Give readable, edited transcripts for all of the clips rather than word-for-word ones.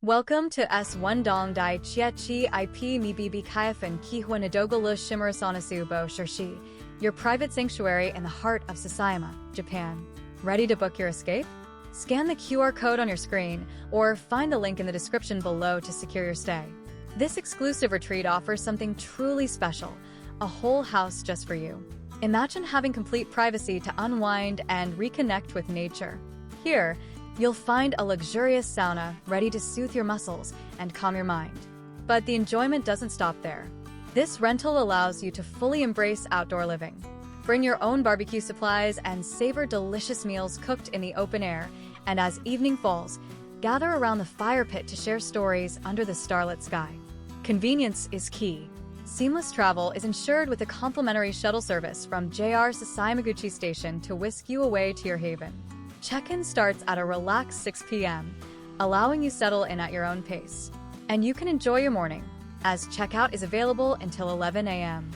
Welcome to1棟貸切 持込みBBQなどが楽しめるサウナ宿泊施設 your private sanctuary in the heart of Sasayama, Japan. Ready to book your escape? Scan the QR code on your screen or find the link in the description below to secure your stay. This exclusive retreat offers something truly special, a whole house just for you. Imagine having complete privacy to unwind and reconnect with nature. Here, you'll find a luxurious sauna ready to soothe your muscles and calm your mind. But the enjoyment doesn't stop there. This rental allows you to fully embrace outdoor living. Bring your own barbecue supplies and savor delicious meals cooked in the open air, and as evening falls, gather around the fire pit to share stories under the starlit sky. Convenience is key. Seamless travel is ensured with a complimentary shuttle service from JR篠山口station to whisk you away to your haven. Check-in starts at a relaxed 6 p.m., allowing you settle in at your own pace. And you can enjoy your morning, as checkout is available until 11 a.m.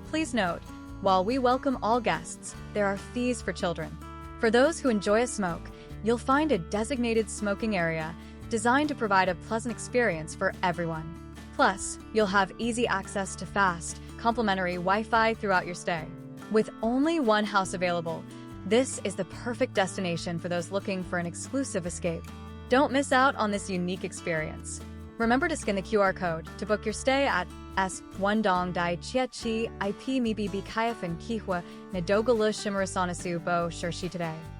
Please note, while we welcome all guests, there are fees for children. For those who enjoy a smoke, you'll find a designated smoking area designed to provide a pleasant experience for everyone. Plus, you'll have easy access to fast, complimentary Wi-Fi throughout your stay. With only one house available, this is the perfect destination for those looking for an exclusive escape. Don't miss out on this unique experience. Remember to scan the QR code to book your stay at1棟貸切 持込みBBQ na do ga楽しめるサウナ宿泊施設 today.